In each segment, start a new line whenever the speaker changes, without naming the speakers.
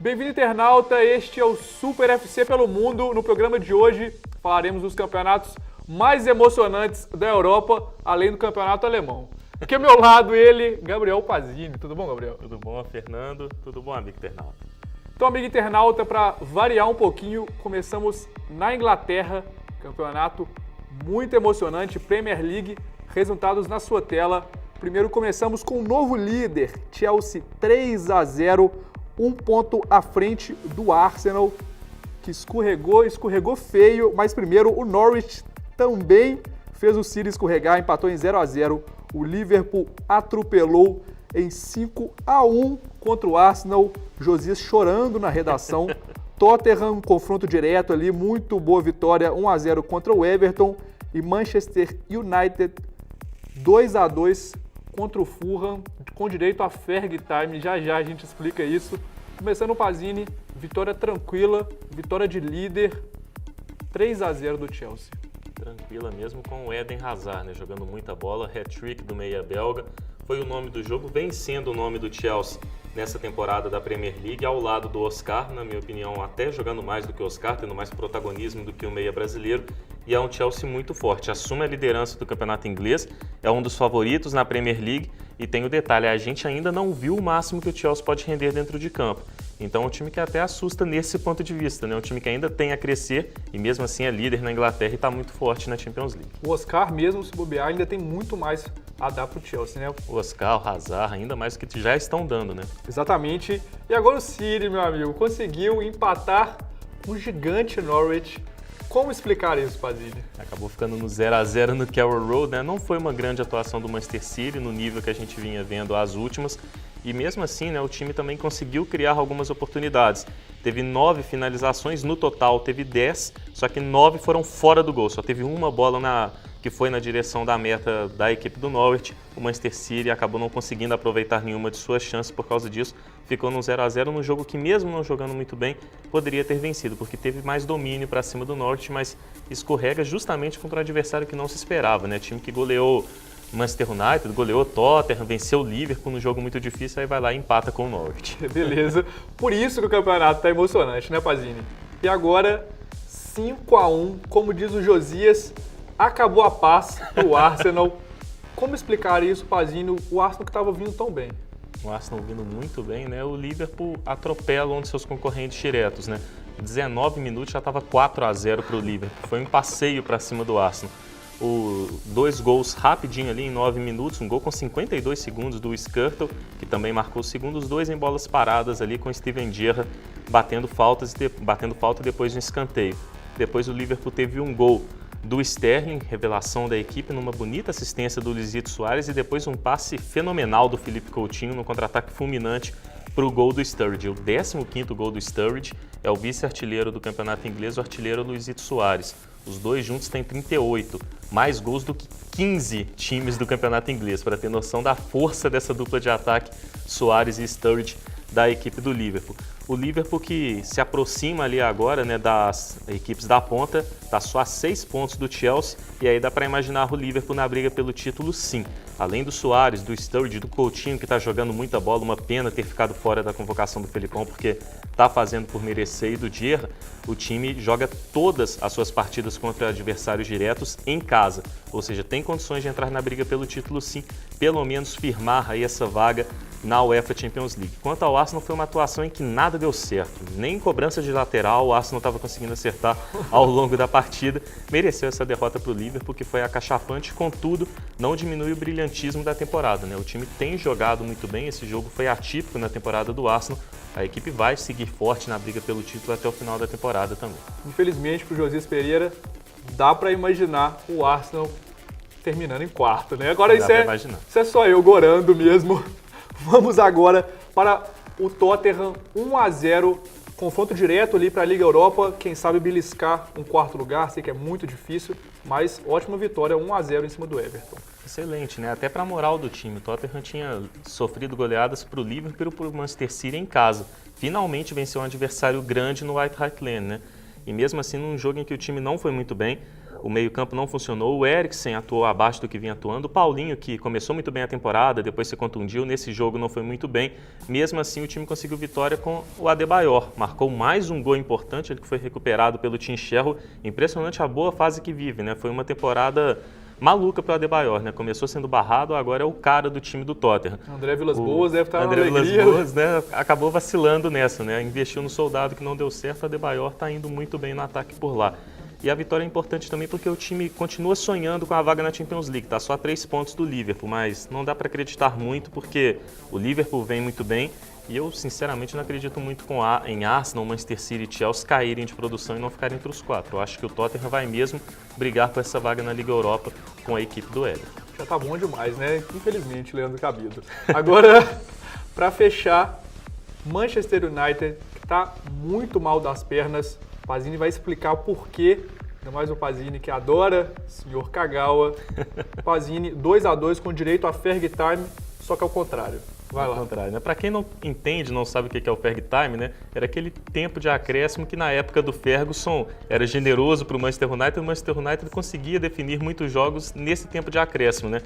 Bem-vindo, internauta, este é o Super FC pelo Mundo. No programa de hoje falaremos dos campeonatos mais emocionantes da Europa, além do campeonato alemão. Aqui ao meu lado ele, Gabriel Pazini. Tudo bom, Gabriel?
Tudo bom, Fernando? Tudo bom, amigo internauta?
Então, amigo internauta, para variar um pouquinho, começamos na Inglaterra, campeonato muito emocionante, Premier League, resultados na sua tela. Primeiro começamos com o novo líder, Chelsea 3-0, um ponto à frente do Arsenal, que escorregou feio, mas primeiro o Norwich também fez o City escorregar, empatou em 0-0. O Liverpool atropelou em 5-1 contra o Arsenal. Josias chorando na redação. Tottenham, confronto direto ali, muito boa vitória, 1-0 contra o Everton. E Manchester United, 2-2 contra o Fulham, com direito a Ferg Time. Já a gente explica isso. Começando o Pazini, vitória tranquila, vitória de líder, 3-0 do Chelsea.
Tranquila mesmo com o Eden Hazard, né? Jogando muita bola, hat-trick do meia belga. Foi o nome do jogo, vem sendo o nome do Chelsea nessa temporada da Premier League, ao lado do Oscar, na minha opinião, até jogando mais do que o Oscar, tendo mais protagonismo do que o meia brasileiro. E é um Chelsea muito forte, assume a liderança do campeonato inglês, é um dos favoritos na Premier League e tem o detalhe, a gente ainda não viu o máximo que o Chelsea pode render dentro de campo. Então é um time que até assusta nesse ponto de vista, né? Um time que ainda tem a crescer e mesmo assim é líder na Inglaterra e está muito forte na Champions League.
O Oscar, mesmo se bobear, ainda tem muito mais a dar para o Chelsea, né?
O Oscar, o Hazard, ainda mais do que já estão dando, né?
Exatamente. E agora o City, meu amigo, conseguiu empatar com o gigante Norwich. Como explicar isso, Pazini?
Acabou ficando no 0-0 no Carroll Road, né? Não foi uma grande atuação do Manchester City no nível que a gente vinha vendo as últimas. E mesmo assim, né, o time também conseguiu criar algumas oportunidades. Teve 9 finalizações, no total teve 10, só que 9 foram fora do gol. Só teve uma bola que foi na direção da meta da equipe do Norwich. O Manchester City acabou não conseguindo aproveitar nenhuma de suas chances por causa disso. Ficou no 0-0 num jogo que, mesmo não jogando muito bem, poderia ter vencido, porque teve mais domínio para cima do Norwich, mas escorrega justamente contra um adversário que não se esperava, né? Time que goleou Manchester United, goleou Tottenham, venceu o Liverpool num jogo muito difícil, aí vai lá e empata com o Norwich.
Beleza. Por isso que o campeonato tá emocionante, né, Pazini? E agora, 5-1, como diz o Josias, acabou a paz pro Arsenal. Como explicar isso, Pazini? O Arsenal que estava vindo tão bem.
O Arsenal vindo muito bem, né? O Liverpool atropela um de seus concorrentes diretos, né? 19 minutos já estava 4-0 para o Liverpool. Foi um passeio para cima do Arsenal. 2 gols rapidinho ali em 9 minutos, um gol com 52 segundos do Skrtel, que também marcou o segundo, os 2 em bolas paradas ali com Steven Gerrard batendo falta depois de um escanteio. Depois o Liverpool teve um gol do Sterling, revelação da equipe, numa bonita assistência do Luizito Soares e depois um passe fenomenal do Philippe Coutinho no contra-ataque fulminante para o gol do Sturridge. O 15º gol do Sturridge, é o vice-artilheiro do campeonato inglês, o artilheiro Luizito Soares. Os dois juntos têm 38, mais gols do que 15 times do campeonato inglês, para ter noção da força dessa dupla de ataque, Soares e Sturridge, da equipe do Liverpool. O Liverpool que se aproxima ali agora, né, das equipes da ponta, está só a 6 pontos do Chelsea, e aí dá para imaginar o Liverpool na briga pelo título sim. Além do Soares, do Sturridge, do Coutinho, que está jogando muita bola, uma pena ter ficado fora da convocação do Felipão, porque está fazendo por merecer, e do Gerrard, o time joga todas as suas partidas contra adversários diretos em casa, ou seja, tem condições de entrar na briga pelo título sim, pelo menos firmar aí essa vaga na UEFA Champions League. Quanto ao Arsenal, foi uma atuação em que nada deu certo. Nem cobrança de lateral o Arsenal estava conseguindo acertar ao longo da partida. Mereceu essa derrota para o Liverpool, que foi acachapante, contudo, não diminui o brilhantismo da temporada, né? O time tem jogado muito bem, esse jogo foi atípico na temporada do Arsenal. A equipe vai seguir forte na briga pelo título até o final da temporada também.
Infelizmente, para o Josias Pereira, dá para imaginar o Arsenal terminando em quarto, né? Agora isso é só eu gorando mesmo. Vamos agora para o Tottenham, 1-0, confronto direto ali para a Liga Europa, quem sabe beliscar um quarto lugar, sei que é muito difícil, mas ótima vitória, 1-0 em cima do Everton.
Excelente, né? Até para a moral do time, o Tottenham tinha sofrido goleadas para o Liverpool e para o Manchester City em casa. Finalmente venceu um adversário grande no White Hart Lane, né? E mesmo assim, num jogo em que o time não foi muito bem, o meio-campo não funcionou, o Eriksen atuou abaixo do que vinha atuando, o Paulinho, que começou muito bem a temporada, depois se contundiu, nesse jogo não foi muito bem. Mesmo assim, o time conseguiu vitória com o Adebayor. Marcou mais um gol importante, ele que foi recuperado pelo Tim Sherwood. Impressionante a boa fase que vive, né? Foi uma temporada maluca para o Adebayor, né? Começou sendo barrado, agora é o cara do time do Tottenham.
André Vilas-Boas deve estar na
André
alegria.
Vilas-Boas, né, acabou vacilando nessa, né? Investiu no soldado que não deu certo, o Adebayor está indo muito bem no ataque por lá. E a vitória é importante também porque o time continua sonhando com a vaga na Champions League, está só a 3 pontos do Liverpool, mas não dá para acreditar muito porque o Liverpool vem muito bem e eu, sinceramente, não acredito muito em Arsenal, Manchester City e Chelsea caírem de produção e não ficarem entre os 4. Eu acho que o Tottenham vai mesmo brigar por essa vaga na Liga Europa com a equipe do Éder.
Já tá bom demais, né? Infelizmente, Leandro Cabido. Agora, para fechar, Manchester United, que tá muito mal das pernas. Pazini vai explicar o porquê, ainda mais o Pazini que adora senhor Kagawa. Pazini 2-2 com direito a Ferg Time, só que ao contrário. Vai lá.
Ao contrário, né? Para quem não entende, não sabe o que é o Ferg Time, né? Era aquele tempo de acréscimo que na época do Ferguson era generoso para o Manchester United. O Manchester United conseguia definir muitos jogos nesse tempo de acréscimo, né?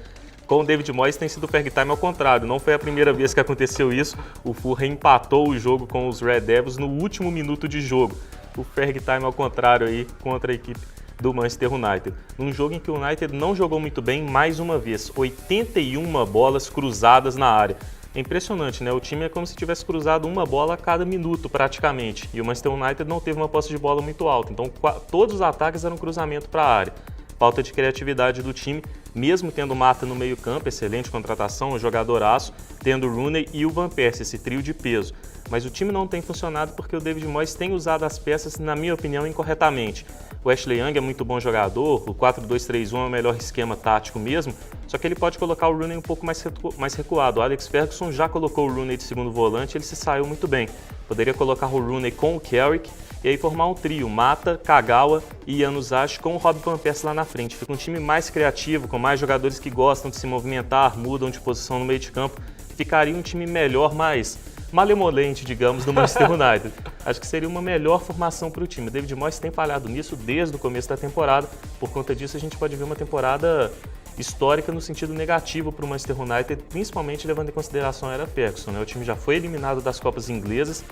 Com o David Moyes tem sido o Ferg Time ao contrário. Não foi a primeira vez que aconteceu isso. O Fulham empatou o jogo com os Red Devils no último minuto de jogo. O Ferg Time ao contrário aí contra a equipe do Manchester United. Num jogo em que o United não jogou muito bem mais uma vez. 81 bolas cruzadas na área. É impressionante, né? O time é como se tivesse cruzado uma bola a cada minuto praticamente. E o Manchester United não teve uma posse de bola muito alta. Então todos os ataques eram cruzamento para a área. Falta de criatividade do time, mesmo tendo Mata no meio-campo, excelente contratação, um jogadoraço, tendo Rooney e o Van Persie, esse trio de peso. Mas o time não tem funcionado porque o David Moyes tem usado as peças, na minha opinião, incorretamente. O Ashley Young é muito bom jogador, o 4-2-3-1 é o melhor esquema tático mesmo, só que ele pode colocar o Rooney um pouco mais recuado. O Alex Ferguson já colocou o Rooney de segundo volante, ele se saiu muito bem. Poderia colocar o Rooney com o Carrick e aí formar um trio, Mata, Kagawa e Januzaj com o Rob Van Persie lá na frente. Fica um time mais criativo, com mais jogadores que gostam de se movimentar, mudam de posição no meio de campo. Ficaria um time melhor, mais malemolente, digamos, do Manchester United. Acho que seria uma melhor formação para o time. O David Moyes tem falhado nisso desde o começo da temporada. Por conta disso, a gente pode ver uma temporada histórica no sentido negativo para o Manchester United, principalmente levando em consideração a era Ferguson, né? O time já foi eliminado das Copas inglesas,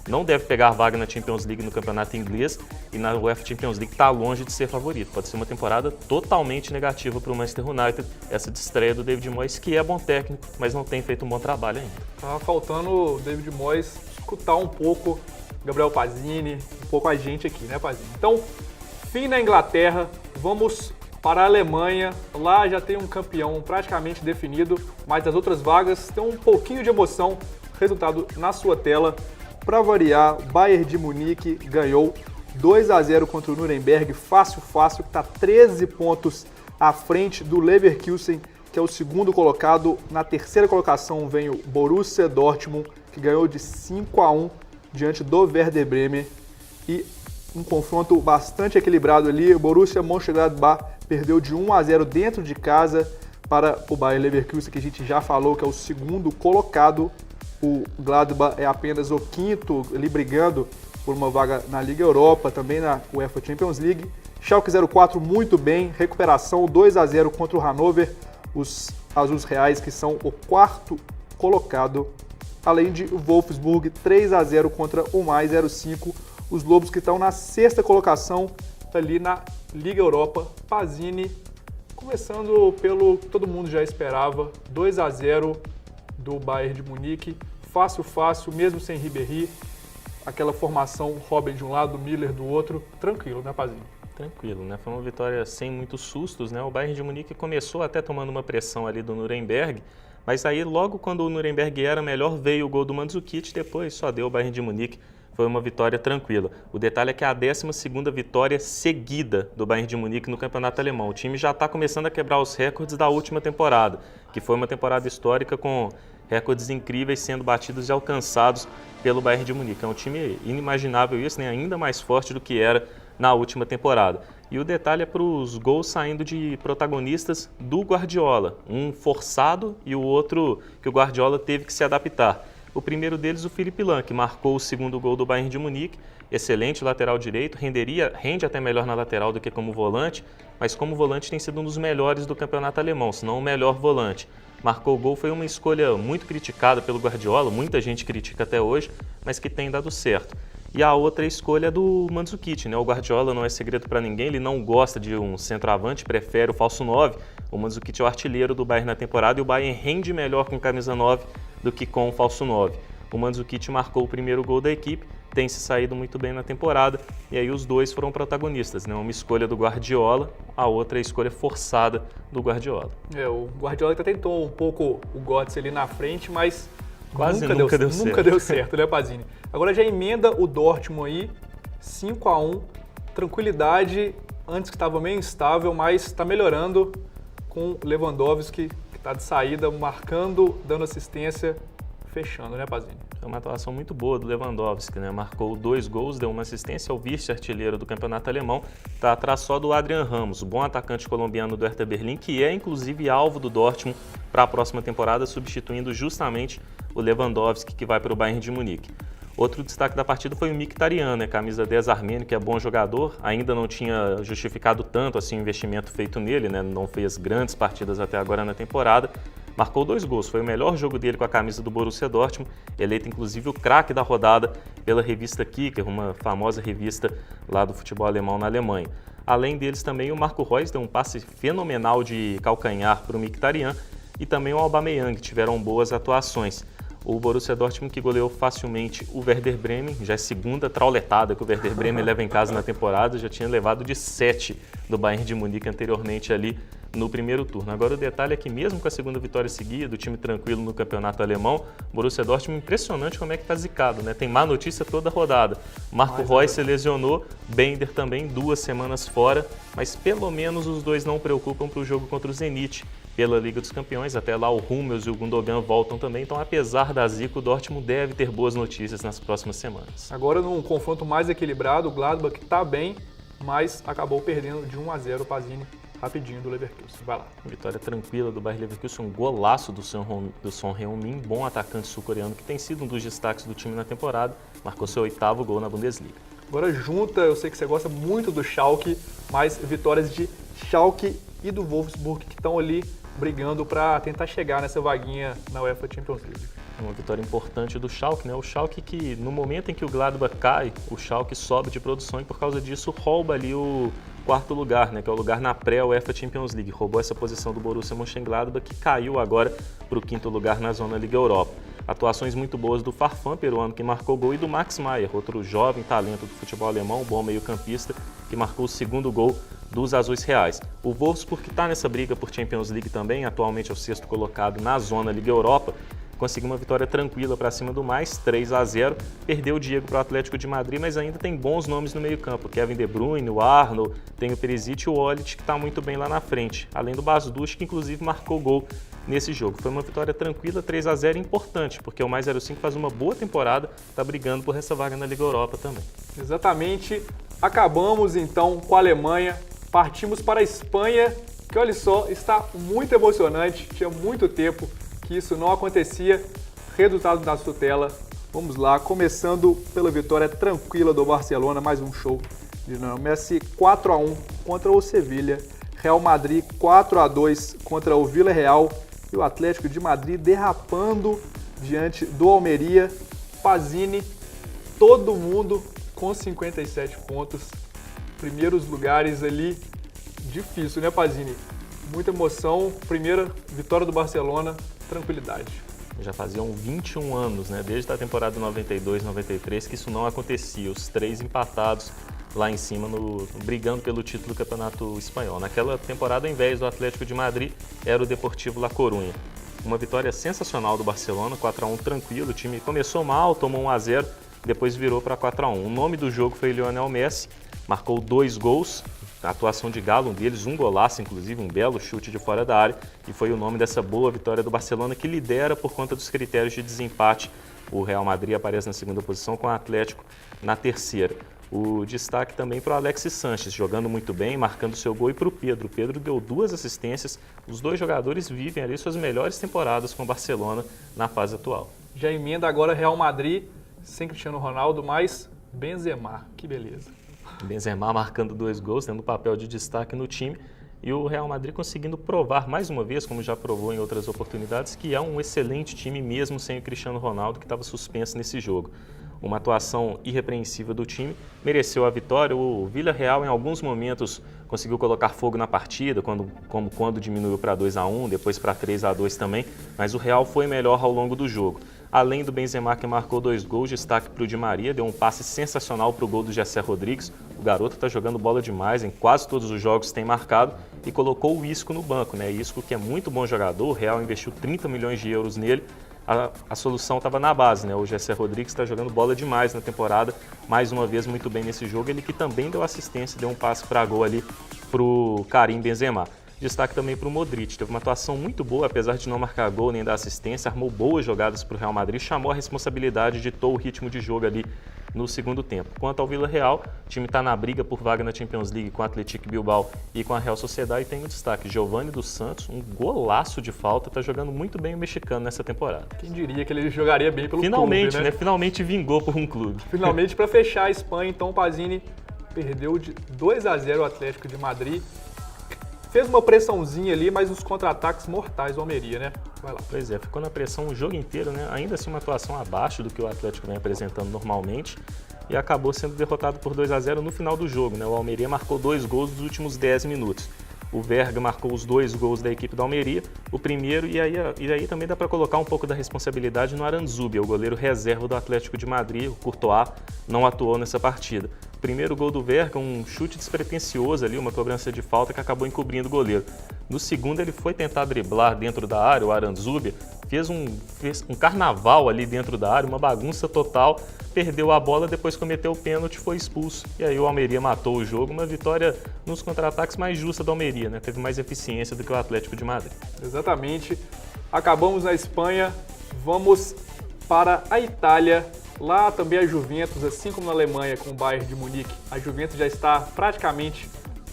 não deve pegar vaga na Champions League no campeonato inglês e na UEFA Champions League está longe de ser favorito. Pode ser uma temporada totalmente negativa para o Manchester United, essa de estreia do David Moyes, que é bom técnico, mas não tem feito um bom trabalho ainda.
Tá faltando o David Moyes escutar um pouco Gabriel Pazini, um pouco a gente aqui, né, Pazini? Então, fim na Inglaterra, vamos para a Alemanha. Lá já tem um campeão praticamente definido, mas as outras vagas têm um pouquinho de emoção. Resultado na sua tela. Para variar, Bayern de Munique ganhou 2-0 contra o Nuremberg, fácil, que está 13 pontos à frente do Leverkusen, que é o segundo colocado. Na terceira colocação vem o Borussia Dortmund, que ganhou de 5-1 diante do Werder Bremen. E um confronto bastante equilibrado ali, o Borussia Mönchengladbach perdeu de 1-0 dentro de casa para o Bayer Leverkusen, que a gente já falou que é o segundo colocado. O Gladbach é apenas o quinto, ali brigando por uma vaga na Liga Europa, também na UEFA Champions League. Schalke 04 muito bem, recuperação 2-0 contra o Hannover, os Azuis Reais que são o quarto colocado, além de o Wolfsburg 3-0 contra o Mais 05, os Lobos que estão na sexta colocação ali na Liga Europa. Pazini, começando pelo que todo mundo já esperava, 2-0 do Bayern de Munique, fácil, mesmo sem Ribéry, aquela formação Robben de um lado, Miller do outro, tranquilo, né, Pazini?
Tranquilo, né? Foi uma vitória sem muitos sustos, né? O Bayern de Munique começou até tomando uma pressão ali do Nuremberg, mas aí logo quando o Nuremberg era melhor veio o gol do Mandzukic, depois só deu o Bayern de Munique. Foi uma vitória tranquila. O detalhe é que é a 12ª vitória seguida do Bayern de Munique no campeonato alemão. O time já está começando a quebrar os recordes da última temporada, que foi uma temporada histórica com recordes incríveis sendo batidos e alcançados pelo Bayern de Munique. É um time inimaginável isso, né? Ainda mais forte do que era na última temporada. E o detalhe é para os gols saindo de protagonistas do Guardiola. Um forçado e o outro que o Guardiola teve que se adaptar. O primeiro deles, o Philipp Lahm, que marcou o segundo gol do Bayern de Munique. Excelente lateral direito, rende até melhor na lateral do que como volante, mas como volante tem sido um dos melhores do campeonato alemão, se não o melhor volante. Marcou o gol, foi uma escolha muito criticada pelo Guardiola, muita gente critica até hoje, mas que tem dado certo. E a outra escolha é do Mandzukic, né? O Guardiola não é segredo para ninguém, ele não gosta de um centroavante, prefere o falso 9. O Mandzukic é o artilheiro do Bayern na temporada e o Bayern rende melhor com camisa 9 do que com o falso 9. O Mandzukic marcou o primeiro gol da equipe, tem se saído muito bem na temporada, e aí os dois foram protagonistas, né? Uma escolha do Guardiola, a outra é a escolha forçada do Guardiola.
O Guardiola até tentou um pouco o Götze ali na frente, mas
Quase
nunca deu certo, né, Pazini? Agora já emenda o Dortmund aí, 5-1, tranquilidade, antes que estava meio instável, mas está melhorando com Lewandowski, que está de saída, marcando, dando assistência, fechando, né, Pazini?
É uma atuação muito boa do Lewandowski, né? Marcou 2 gols, deu uma assistência ao vice-artilheiro do campeonato alemão, está atrás só do Adrian Ramos, o bom atacante colombiano do Hertha Berlim, que é inclusive alvo do Dortmund para a próxima temporada, substituindo justamente o Lewandowski, que vai para o Bayern de Munique. Outro destaque da partida foi o Mkhitaryan, né? Camisa 10 armênio, que é bom jogador, ainda não tinha justificado tanto assim o investimento feito nele, né? Não fez grandes partidas até agora na temporada. Marcou 2 gols, foi o melhor jogo dele com a camisa do Borussia Dortmund, eleito inclusive o craque da rodada pela revista Kicker, uma famosa revista lá do futebol alemão na Alemanha. Além deles também o Marco Reus deu um passe fenomenal de calcanhar para o Mkhitaryan e também o Aubameyang, que tiveram boas atuações. O Borussia Dortmund que goleou facilmente o Werder Bremen, já é a segunda trauletada que o Werder Bremen leva em casa na temporada, já tinha levado de 7 do Bayern de Munique anteriormente ali no primeiro turno. Agora o detalhe é que mesmo com a segunda vitória seguida, o time tranquilo no campeonato alemão, o Borussia Dortmund impressionante como é que tá zicado, né? Tem má notícia toda a rodada. Marco Reus se lesionou, Bender também 2 semanas fora, mas pelo menos os dois não preocupam para o jogo contra o Zenit pela Liga dos Campeões, até lá o Hummels e o Gundogan voltam também, então apesar da zica, o Dortmund deve ter boas notícias nas próximas semanas.
Agora num confronto mais equilibrado, o Gladbach está bem, mas acabou perdendo de 1-0 o Pazini rapidinho do Leverkusen. Vai lá.
Vitória tranquila do Bayer Leverkusen, um golaço do Son Heung-min, bom atacante sul-coreano que tem sido um dos destaques do time na temporada, marcou seu 8º gol na Bundesliga.
Agora junta, eu sei que você gosta muito do Schalke, mas vitórias de Schalke e do Wolfsburg que estão ali brigando para tentar chegar nessa vaguinha na UEFA Champions League.
Uma vitória importante do Schalke, né? O Schalke que no momento em que o Gladbach cai, o Schalke sobe de produção e por causa disso rouba ali o 4º lugar, né? Que é o lugar na pré-UEFA Champions League. Roubou essa posição do Borussia Mönchengladbach que caiu agora para o 5º lugar na zona Liga Europa. Atuações muito boas do Farfan, peruano, que marcou gol, e do Max Maier, outro jovem talento do futebol alemão, bom meio-campista, que marcou o 2º gol dos Azuis Reais. O Wolfsburg, que está nessa briga por Champions League também, atualmente é o 6º colocado na zona Liga Europa, conseguiu uma vitória tranquila para cima do mais, 3-0, perdeu o Diego para o Atlético de Madrid, mas ainda tem bons nomes no meio-campo, Kevin De Bruyne, o Arnold, tem o Perisic e o Olic, que está muito bem lá na frente, além do Basdusch, que inclusive marcou gol nesse jogo. Foi uma vitória tranquila, 3-0, importante, porque o mais 05 faz uma boa temporada, está brigando por essa vaga na Liga Europa também.
Exatamente, acabamos então com a Alemanha, partimos para a Espanha, que olha só, está muito emocionante, tinha muito tempo que isso não acontecia. Resultado na sua tela. Vamos lá, começando pela vitória tranquila do Barcelona, mais um show de Lionel Messi, 4-1 contra o Sevilha, Real Madrid 4-2 contra o Villarreal e o Atlético de Madrid derrapando diante do Almeria. Pazini, todo mundo com 57 pontos, primeiros lugares ali, difícil, né, Pazini? Muita emoção, primeira vitória do Barcelona, tranquilidade.
Já faziam 21 anos, né, desde a temporada 92-93 que isso não acontecia, os 3 empatados lá em cima, brigando pelo título do Campeonato Espanhol. Naquela temporada, ao invés do Atlético de Madrid, era o Deportivo La Coruña. Uma vitória sensacional do Barcelona, 4-1 tranquilo, o time começou mal, tomou 1-0, depois virou para 4-1. O nome do jogo foi Lionel Messi, marcou 2 gols, a atuação de Galo, um deles, um golaço, inclusive, um belo chute de fora da área, e foi o nome dessa boa vitória do Barcelona, que lidera por conta dos critérios de desempate. O Real Madrid aparece na 2ª posição, com o Atlético na 3ª. O destaque também para o Alexis Sánchez, jogando muito bem, marcando seu gol, e para o Pedro. O Pedro deu 2 assistências. Os dois jogadores vivem ali suas melhores temporadas com o Barcelona na fase atual.
Já emenda agora Real Madrid, sem Cristiano Ronaldo, mas Benzema. Que beleza.
Benzema marcando 2 gols, tendo papel de destaque no time. E o Real Madrid conseguindo provar mais uma vez, como já provou em outras oportunidades, que é um excelente time mesmo sem o Cristiano Ronaldo, que estava suspenso nesse jogo. Uma atuação irrepreensível do time, mereceu a vitória. O Villarreal em alguns momentos conseguiu colocar fogo na partida, quando diminuiu para 2-1, depois para 3-2 também, mas o Real foi melhor ao longo do jogo. Além do Benzema, que marcou 2 gols, destaque para o Di Maria, deu um passe sensacional para o gol do Jessé Rodrigues. O garoto está jogando bola demais, em quase todos os jogos tem marcado, e colocou o Isco no banco, né? Isco, que é muito bom jogador, o Real investiu 30 milhões de euros nele. A solução estava na base, né? O Jessé Rodrigues está jogando bola demais na temporada, mais uma vez muito bem nesse jogo, ele que também deu assistência, deu um passe para gol ali para o Karim Benzema. Destaque também para o Modric, teve uma atuação muito boa, apesar de não marcar gol nem dar assistência, armou boas jogadas para o Real Madrid, chamou a responsabilidade, ditou o ritmo de jogo ali no segundo tempo. Quanto ao Villarreal, o time está na briga por vaga na Champions League com o Athletic Bilbao e com a Real Sociedad, e tem o destaque Giovanni dos Santos, um golaço de falta, está jogando muito bem o mexicano nessa temporada.
Quem diria que ele jogaria bem pelo
Finalmente,
clube, né?
Finalmente vingou por um clube.
Finalmente, para fechar a Espanha, então o Pazini perdeu de 2-0 o Atlético de Madrid. Fez uma pressãozinha ali, mas os contra-ataques mortais do Almeria, né? Vai lá.
Pois é, ficou na pressão o jogo inteiro, né? Ainda assim uma atuação abaixo do que o Atlético vem apresentando normalmente, e acabou sendo derrotado por 2-0 no final do jogo, né? O Almeria marcou 2 gols nos últimos 10 minutos. O Verga marcou os 2 gols da equipe da Almeria, o primeiro, e aí também dá para colocar um pouco da responsabilidade no Aranzubia, o goleiro reserva do Atlético de Madrid. O Courtois não atuou nessa partida. O primeiro gol do Verga, um chute despretensioso ali, uma cobrança de falta que acabou encobrindo o goleiro. No segundo ele foi tentar driblar dentro da área, o Aranzubia fez um carnaval ali dentro da área, uma bagunça total, perdeu a bola, depois cometeu o pênalti, foi expulso. E aí o Almeria matou o jogo, uma vitória nos contra-ataques mais justa do Almeria, né? Teve mais eficiência do que o Atlético de Madrid.
Exatamente. Acabamos na Espanha, vamos para a Itália. Lá também a Juventus, assim como na Alemanha com o Bayern de Munique, a Juventus já está praticamente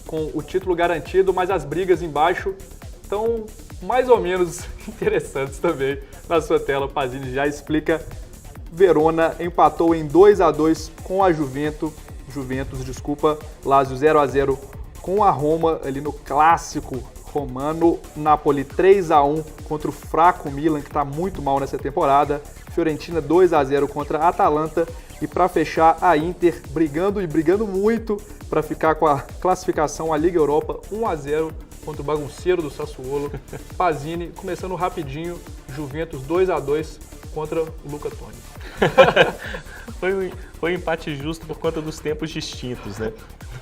com o título garantido, mas as brigas embaixo estão mais ou menos interessantes também. Na sua tela, o Pazini já explica. Verona empatou em 2-2 com a Juventus, Lazio 0-0 com a Roma ali no clássico romano. Napoli 3-1 contra o fraco Milan, que está muito mal nessa temporada. Fiorentina 2-0 contra a Atalanta, e para fechar a Inter brigando muito para ficar com a classificação à Liga Europa, 1-0 contra o bagunceiro do Sassuolo. Pazini, começando rapidinho, Juventus 2-2 contra o Luca Toni.
Foi um empate justo por conta dos tempos distintos, né?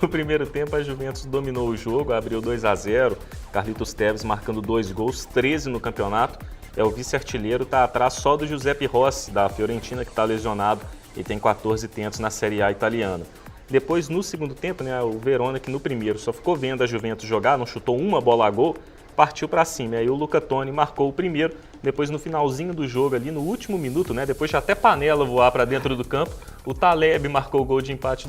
No primeiro tempo a Juventus dominou o jogo, abriu 2-0, Carlitos Tevez marcando 2 gols, 13 no campeonato. É o vice-artilheiro, está atrás só do Giuseppe Rossi, da Fiorentina, que está lesionado e tem 14 tentos na Série A italiana. Depois, no segundo tempo, né, o Verona, que no primeiro só ficou vendo a Juventus jogar, não chutou uma bola a gol, partiu para cima. Aí o Luca Toni marcou o primeiro, depois no finalzinho do jogo, ali no último minuto, né, depois de até panela voar para dentro do campo, o Taleb marcou o gol de empate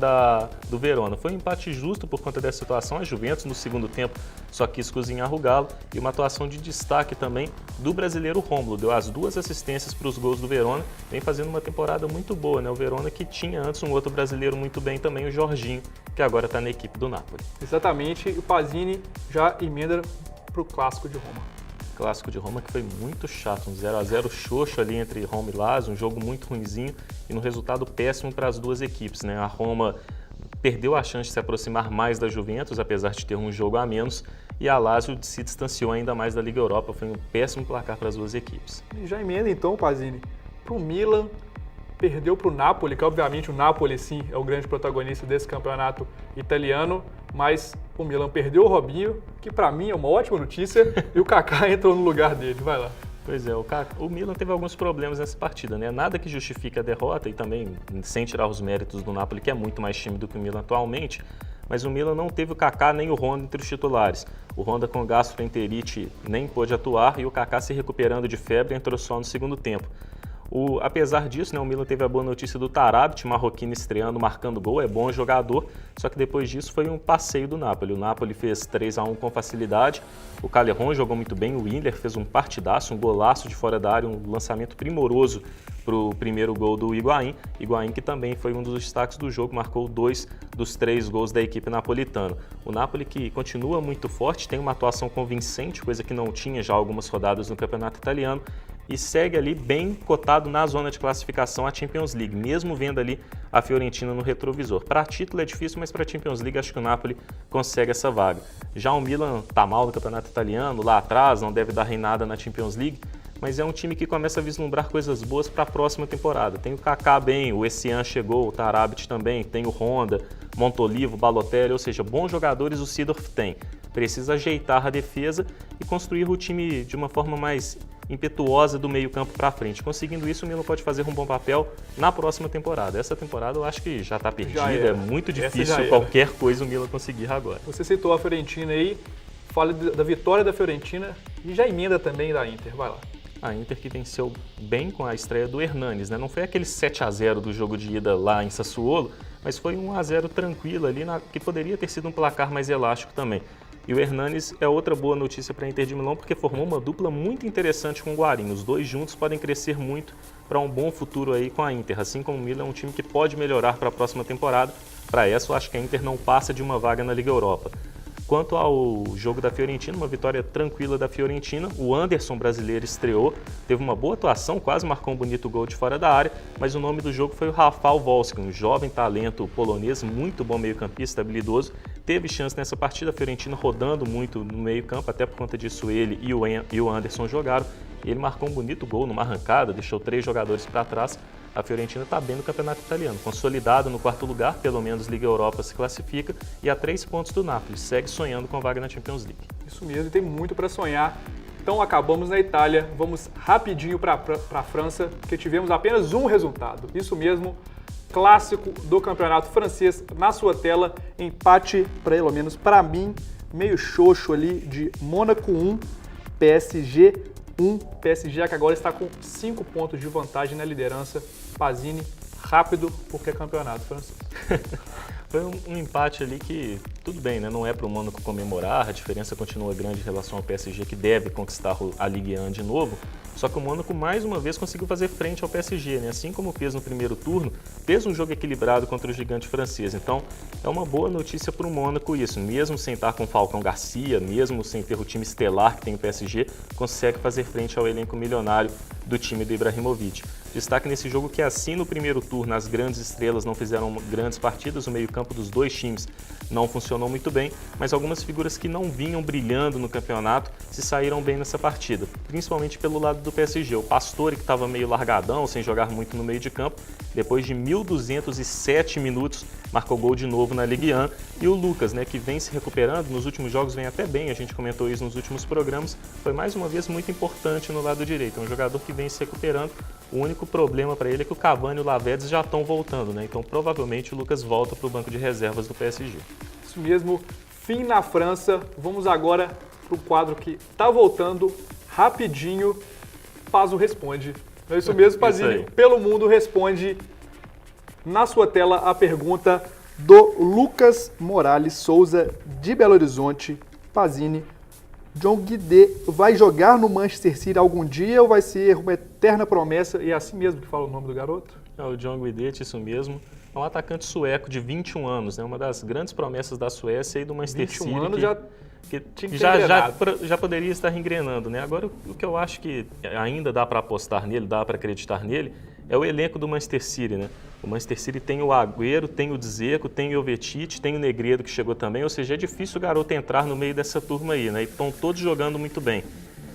do Verona. Foi um empate justo por conta dessa situação. A Juventus no segundo tempo só quis cozinhar o galo, e uma atuação de destaque também do brasileiro Rômulo. Deu as 2 assistências para os gols do Verona, vem fazendo uma temporada muito boa, né? O Verona que tinha antes um outro brasileiro muito bem também, o Jorginho, que agora está na equipe do Napoli.
Exatamente, o Pazini já emenda para o Clássico de Roma.
Clássico de Roma que foi muito chato, um 0-0 xoxo ali entre Roma e Lazio, um jogo muito ruinzinho e no resultado péssimo para as duas equipes, né? A Roma perdeu a chance de se aproximar mais da Juventus, apesar de ter um jogo a menos, e a Lazio se distanciou ainda mais da Liga Europa. Foi um péssimo placar para as duas equipes.
E já emenda então, Pazini, para o Milan, perdeu para o Napoli, que obviamente o Napoli sim é o grande protagonista desse campeonato italiano, mas o Milan perdeu o Robinho, que para mim é uma ótima notícia, e o Kaká entrou no lugar dele. Vai lá.
Pois é, o Milan teve alguns problemas nessa partida, né? Nada que justifique a derrota, e também sem tirar os méritos do Napoli, que é muito mais time do que o Milan atualmente, mas o Milan não teve o Kaká nem o Honda entre os titulares. O Honda com gastroenterite nem pôde atuar, e o Kaká se recuperando de febre entrou só no segundo tempo. Apesar disso, né, o Milan teve a boa notícia do Tarábit, marroquino estreando, marcando gol, é bom jogador, só que depois disso foi um passeio do Napoli. O Napoli fez 3-1 com facilidade, o Callejon jogou muito bem, o Willer fez um partidaço, um golaço de fora da área, um lançamento primoroso para o primeiro gol do Higuaín. Higuaín que também foi um dos destaques do jogo, marcou 2 dos 3 gols da equipe napolitana. O Napoli que continua muito forte, tem uma atuação convincente, coisa que não tinha já algumas rodadas no campeonato italiano, e segue ali bem cotado na zona de classificação à Champions League, mesmo vendo ali a Fiorentina no retrovisor. Para título é difícil, mas para a Champions League acho que o Napoli consegue essa vaga. Já o Milan está mal no campeonato italiano, lá atrás, não deve dar reinada na Champions League, mas é um time que começa a vislumbrar coisas boas para a próxima temporada. Tem o Kaká bem, o Essien chegou, o Tarábit também, tem o Honda, Montolivo, Balotelli, ou seja, bons jogadores o Seedorf tem. Precisa ajeitar a defesa e construir o time de uma forma mais impetuosa do meio campo para frente. Conseguindo isso, o Milan pode fazer um bom papel na próxima temporada. Essa temporada eu acho que já está perdida, é muito difícil qualquer coisa o Milan conseguir agora.
Você citou a Fiorentina aí, fala da vitória da Fiorentina e já emenda também da Inter, vai lá.
A Inter que venceu bem com a estreia do Hernanes, né? Não foi aquele 7-0 do jogo de ida lá em Sassuolo, mas foi um 1-0 tranquilo ali, que poderia ter sido um placar mais elástico também. E o Hernanes é outra boa notícia para a Inter de Milão, porque formou uma dupla muito interessante com o Guarín. Os dois juntos podem crescer muito para um bom futuro aí com a Inter, assim como o Milan é um time que pode melhorar para a próxima temporada. Para essa, eu acho que a Inter não passa de uma vaga na Liga Europa. Quanto ao jogo da Fiorentina, uma vitória tranquila da Fiorentina. O Anderson brasileiro estreou, teve uma boa atuação, quase marcou um bonito gol de fora da área, mas o nome do jogo foi o Rafał Wolski, um jovem talento polonês, muito bom meio-campista, habilidoso. Teve chance nessa partida, a Fiorentina rodando muito no meio-campo, até por conta disso ele e o Anderson jogaram. Ele marcou um bonito gol numa arrancada, deixou 3 jogadores para trás. A Fiorentina está bem no campeonato italiano, consolidado no 4º lugar, pelo menos Liga Europa se classifica, e a 3 pontos do Napoli, segue sonhando com a vaga na Champions League.
Isso mesmo, tem muito para sonhar. Então acabamos na Itália, vamos rapidinho para a França, porque tivemos apenas um resultado. Isso mesmo, clássico do campeonato francês na sua tela, empate, pelo menos para mim, meio xoxo ali de Mônaco 1, PSG 1. PSG que agora está com 5 pontos de vantagem na liderança. Pazini, rápido, porque é campeonato francês.
Foi um empate ali que, tudo bem, né? Não é para o Mônaco comemorar, a diferença continua grande em relação ao PSG, que deve conquistar a Ligue 1 de novo. Só que o Mônaco, mais uma vez, conseguiu fazer frente ao PSG, né? Assim como fez no primeiro turno, fez um jogo equilibrado contra o gigante francês. Então, é uma boa notícia para o Mônaco isso. Mesmo sem estar com o Falcão Garcia, mesmo sem ter o time estelar que tem o PSG, consegue fazer frente ao elenco milionário do time do Ibrahimovic. Destaque nesse jogo que, assim no primeiro turno, as grandes estrelas não fizeram grandes partidas, o meio-campo dos dois times não funcionou muito bem, mas algumas figuras que não vinham brilhando no campeonato se saíram bem nessa partida, principalmente pelo lado do PSG. O Pastore, que estava meio largadão, sem jogar muito no meio de campo, depois de 1.207 minutos, marcou gol de novo na Ligue 1. E o Lucas, né, que vem se recuperando, nos últimos jogos vem até bem, a gente comentou isso nos últimos programas, foi mais uma vez muito importante no lado direito. É um jogador que vem se recuperando. O único problema para ele é que o Cavani e o Lavezzi já estão voltando, né? Então provavelmente o Lucas volta para o banco de reservas do PSG.
Isso mesmo, fim na França. Vamos agora para o quadro que está voltando rapidinho. Pazo responde. É isso mesmo, Pazini. Pelo Mundo responde na sua tela a pergunta do Lucas Morales Souza, de Belo Horizonte. Pazini, John Guidet vai jogar no Manchester City algum dia ou vai ser uma eterna promessa? E é assim mesmo que fala o nome do garoto?
É o John Guidet, isso mesmo. É um atacante sueco de 21 anos, né? Uma das grandes promessas da Suécia e do Manchester City. 21
anos
já poderia estar engrenando, né? Agora, o que eu acho que ainda dá para apostar nele, dá para acreditar nele, é o elenco do Manchester City, né? O Manchester City tem o Agüero, tem o Dzeko, tem o Jovetic, tem o Negredo que chegou também, ou seja, é difícil o garoto entrar no meio dessa turma aí, né? E estão todos jogando muito bem.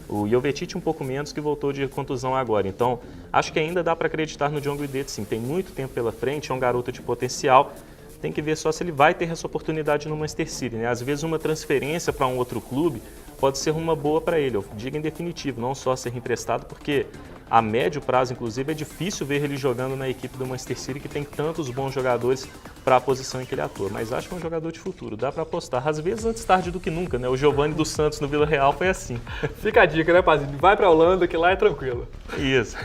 O Jovetic um pouco menos, que voltou de contusão agora. Então, acho que ainda dá para acreditar no John Guidet, sim. Tem muito tempo pela frente, é um garoto de potencial. Tem que ver só se ele vai ter essa oportunidade no Manchester City, né? Às vezes uma transferência para um outro clube pode ser uma boa para ele. Eu digo em definitivo, não só ser emprestado, porque A médio prazo, inclusive, é difícil ver ele jogando na equipe do Manchester City, que tem tantos bons jogadores para a posição em que ele atua. Mas acho que é um jogador de futuro, dá para apostar. Às vezes, antes tarde do que nunca, né? O Giovani dos Santos no Vila Real foi assim.
Fica a dica, né, Pazini? Vai para a Holanda, que lá é tranquilo.
Isso.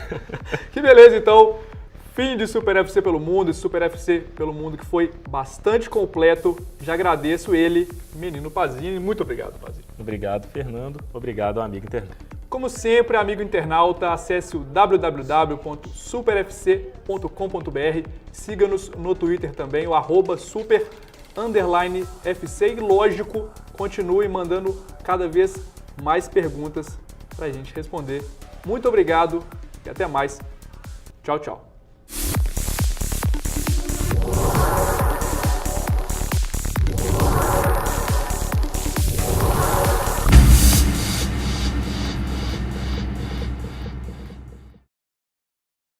Que beleza, então. Fim de Super FC pelo Mundo, esse Super FC pelo Mundo que foi bastante completo. Já agradeço ele, menino Pazini. Muito obrigado, Pazini.
Obrigado, Fernando. Obrigado, amigo internauta.
Como sempre, amigo internauta, acesse o www.superfc.com.br. Siga-nos no Twitter também, o @super_FC. E, lógico, continue mandando cada vez mais perguntas para a gente responder. Muito obrigado e até mais. Tchau, tchau.